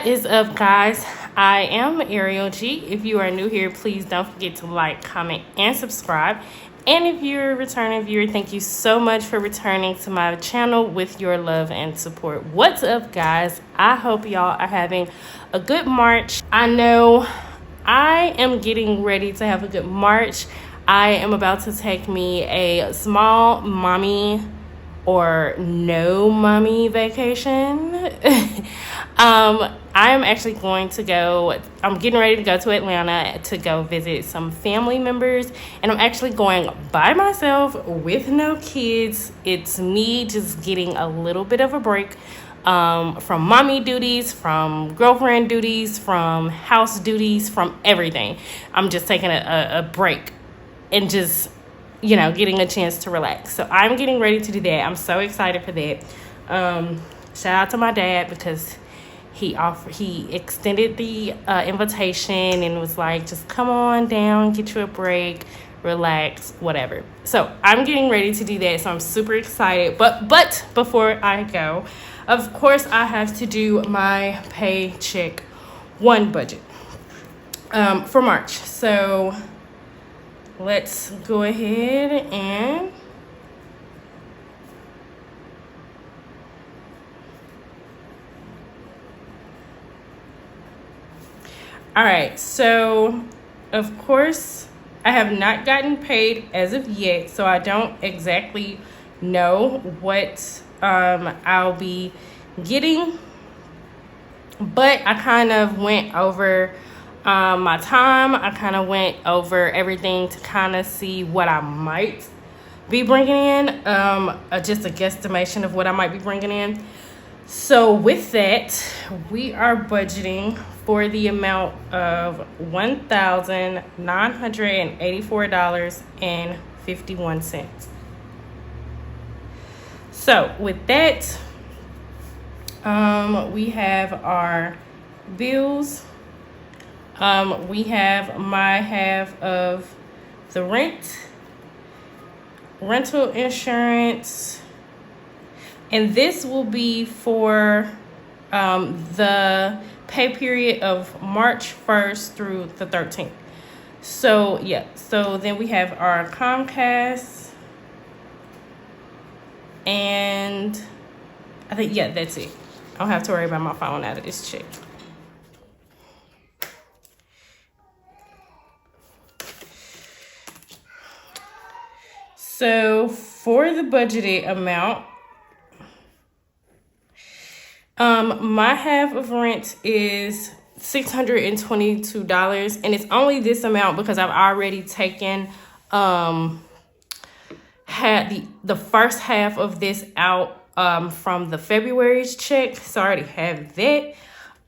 What is up, guys? I am Ariel G. If you are new here, please don't forget to like, comment, and subscribe. And if you're a returning viewer, thank you so much for returning to my channel with your love and support. What's up, guys? I hope y'all are having a good March. I know I am getting ready to have a good March. I am about to take me a small mommy or no mommy vacation. I'm actually going to go, I'm getting ready to go to Atlanta to go visit some family members, and I'm actually going by myself with no kids. It's me just getting a little bit of a break from mommy duties, from girlfriend duties, from house duties, from everything. I'm just taking a break and just getting a chance to relax. So I'm getting ready to do that. I'm so excited for that. Shout out to my dad because he extended the invitation and was like, just come on down, get you a break, relax, whatever. So I'm getting ready to do that. So I'm super excited. But before I go, of course, I have to do my Paycheck 1 budget for March. So let's go ahead and all right, so of course I have not gotten paid as of yet, so I don't exactly know what I'll be getting, but I kind of went over my time. I kind of went over everything to kind of see what I might be bringing in, just a guesstimation of what I might be bringing in. So with that, we are budgeting for the amount of $1,984.51. So with that, we have our bills. We have my half of the rental insurance, and this will be for the pay period of March 1st through the 13th. So yeah, so then we have our Comcast, and I think, yeah, that's it. I don't have to worry about my phone out of this check. So for the budgeted amount, my half of rent is $622, and it's only this amount because I've already taken had the first half of this out from the February's check, so I already have that.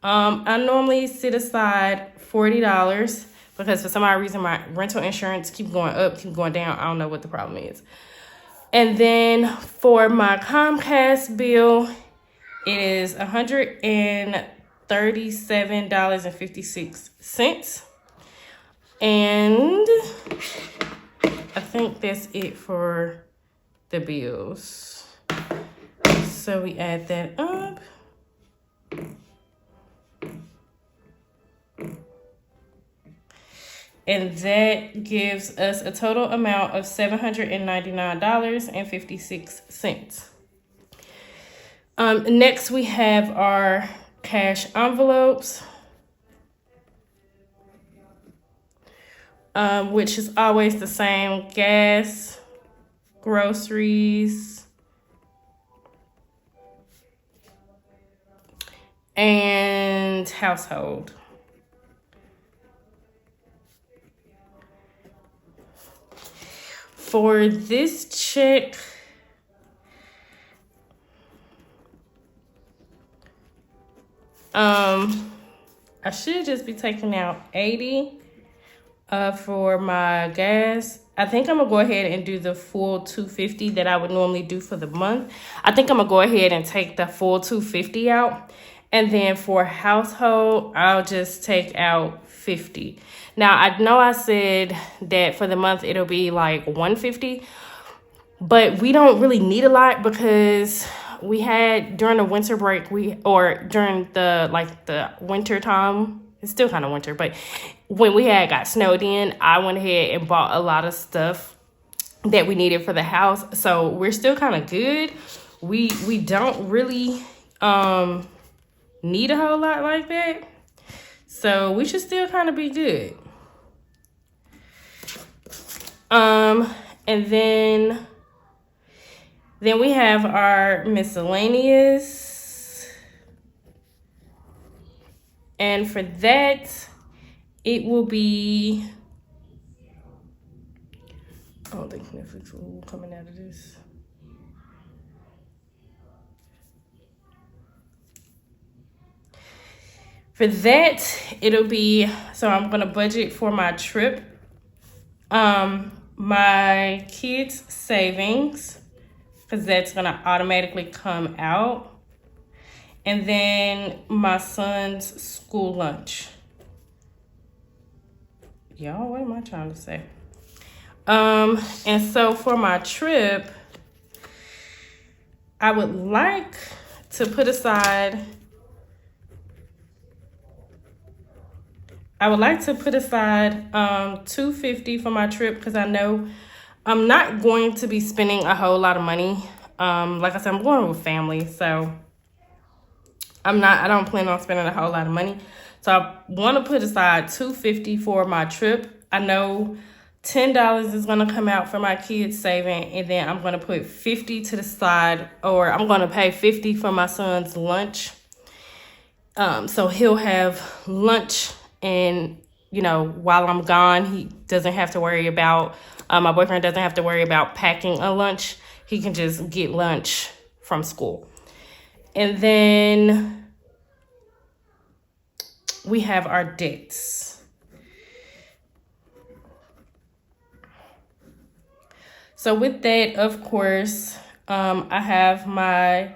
I normally set aside $40 because for some odd reason my rental insurance keep going up, keep going down. I don't know what the problem is. And then for my Comcast bill, it is $137.56. And I think that's it for the bills. So we add that up. And that gives us a total amount of $799.56. Next, we have our cash envelopes, which is always the same: gas, groceries, and household. For this check, I should just be taking out $80 for my gas. I think I'm gonna go ahead and do the full $250 that I would normally do for the month. I think I'm gonna go ahead and take the full $250 out. And then for household, I'll just take out $50. Now, I know I said that for the month it'll be like $150, but we don't really need a lot because we had during the winter break, during the winter time, it's still kind of winter, but when we had got snowed in, I went ahead and bought a lot of stuff that we needed for the house. So we're still kind of good. We don't really need a whole lot like that. So we should still kind of be good. And then we have our miscellaneous. And for that, it will be, I don't think Netflix will be coming out of this. For that, it'll be, so I'm going to budget for my trip, my kids' savings, because that's going to automatically come out, and then my son's school lunch. Y'all, what am I trying to say? And so for my trip, I would like to put aside $250 for my trip, because I know I'm not going to be spending a whole lot of money. Like I said, I'm going with family, so I don't plan on spending a whole lot of money. So I want to put aside $250 for my trip. I know $10 is going to come out for my kids' saving, and then I'm going to put $50 to the side, or I'm going to pay $50 for my son's lunch. So he'll have lunch, and while I'm gone, he doesn't have to worry about, my boyfriend doesn't have to worry about packing a lunch. He can just get lunch from school. And then we have our debts. So with that, of course, I have my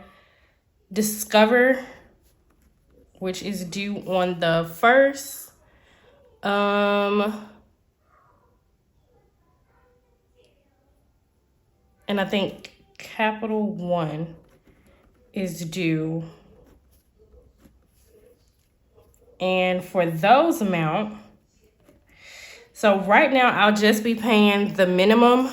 Discover, which is due on the 1st. And I think Capital One is due. And for those amount, so right now I'll just be paying the minimum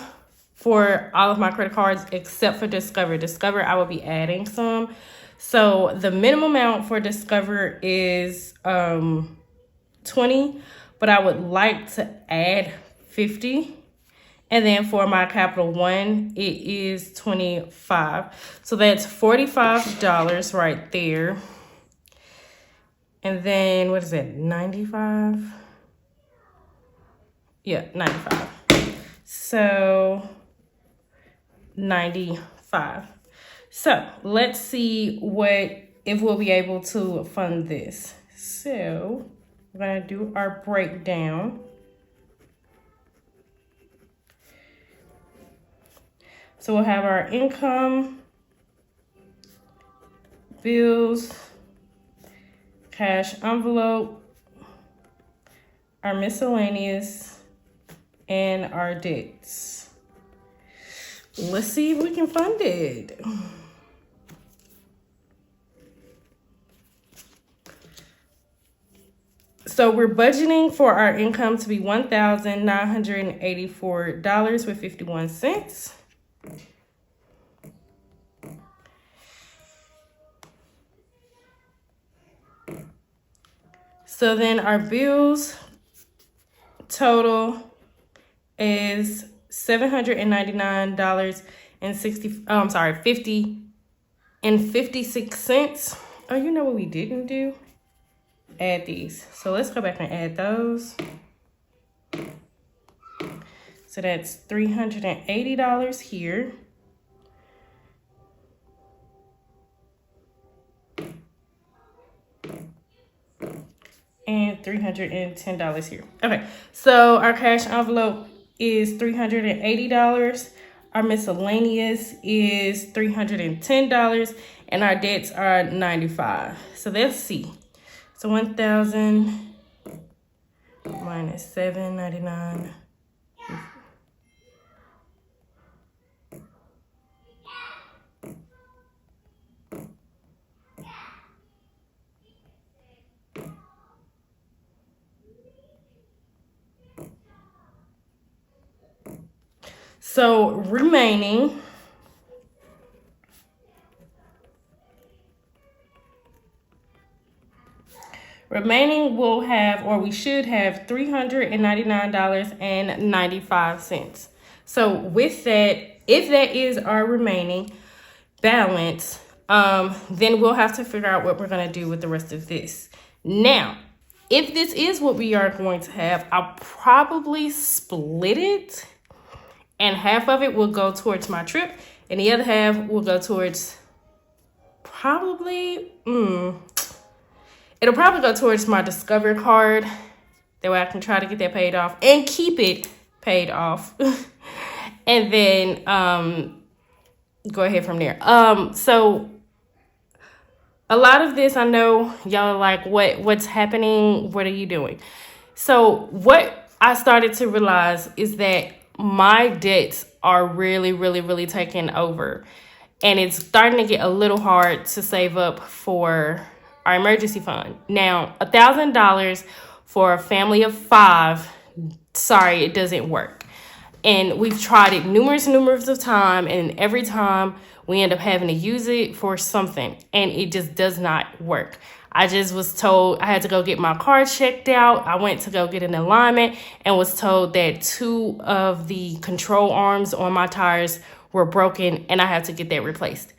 for all of my credit cards except for Discover. Discover, I will be adding some. So the minimum amount for Discover is $20, but I would like to add $50. And then for my Capital One, it is $25. So that's $45 right there. And then what is it? $95? Yeah, $95. So $95. So let's see if we'll be able to fund this. So we're gonna do our breakdown. So we'll have our income, bills, cash envelope, our miscellaneous, and our debts. Let's see if we can fund it. So we're budgeting for our income to be $1,984.51. So then our bills total is $56. Oh, you know what we didn't do? Add these. So let's go back and add those. So that's $380 here. And $310 here. Okay, so our cash envelope is $380. Our miscellaneous is $310, and our debts are $95. So let's see. So 1,000 minus $7.99. So remaining we'll have, or we should have, $399.95. So with that, if that is our remaining balance, then we'll have to figure out what we're going to do with the rest of this. Now, if this is what we are going to have, I'll probably split it, and half of it will go towards my trip and the other half will go towards it'll probably go towards my Discover card. That way I can try to get that paid off and keep it paid off. And then go ahead from there. So a lot of this, I know y'all are like, what's happening? What are you doing? So what I started to realize is that my debts are really, really, really taking over. And it's starting to get a little hard to save up for our emergency fund. Now, $1,000 for a family of 5, sorry, it doesn't work. And we've tried it numerous of times, and every time we end up having to use it for something, and it just does not work. I just was told I had to go get my car checked out. I went to go get an alignment and was told that 2 of the control arms on my tires were broken and I have to get that replaced.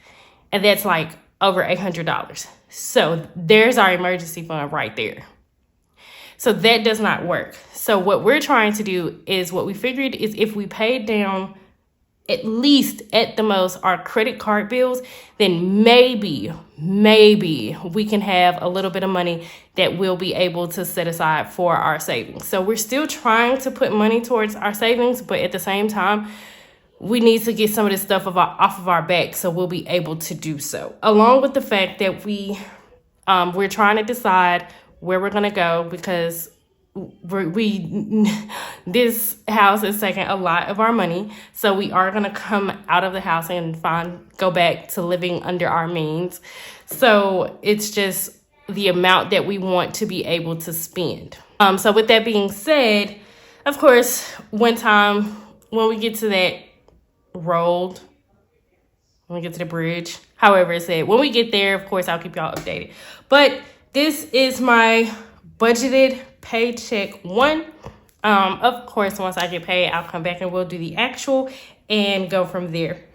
And that's like over $800. So there's our emergency fund right there. So that does not work. So what we're trying to do is, what we figured is, if we paid down at least at the most our credit card bills, then maybe we can have a little bit of money that we'll be able to set aside for our savings. So we're still trying to put money towards our savings, but at the same time, we need to get some of this stuff off of our back, so we'll be able to do so. Along with the fact that we're trying to decide where we're gonna go, because this house is taking a lot of our money, so we are gonna come out of the house and go back to living under our means. So it's just the amount that we want to be able to spend. So with that being said, of course, one time when we get to that road, when we get to the bridge, however it's said, when we get there, of course, I'll keep y'all updated. But this is my budgeted paycheck 1. Of course, once I get paid, I'll come back and we'll do the actual and go from there.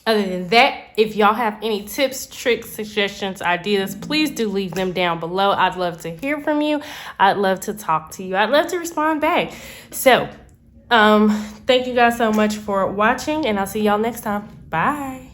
Other than that, if y'all have any tips, tricks, suggestions, ideas, please do leave them down below. I'd love to hear from you. I'd love to talk to you. I'd love to respond back. So thank you guys so much for watching, and I'll see y'all next time. Bye.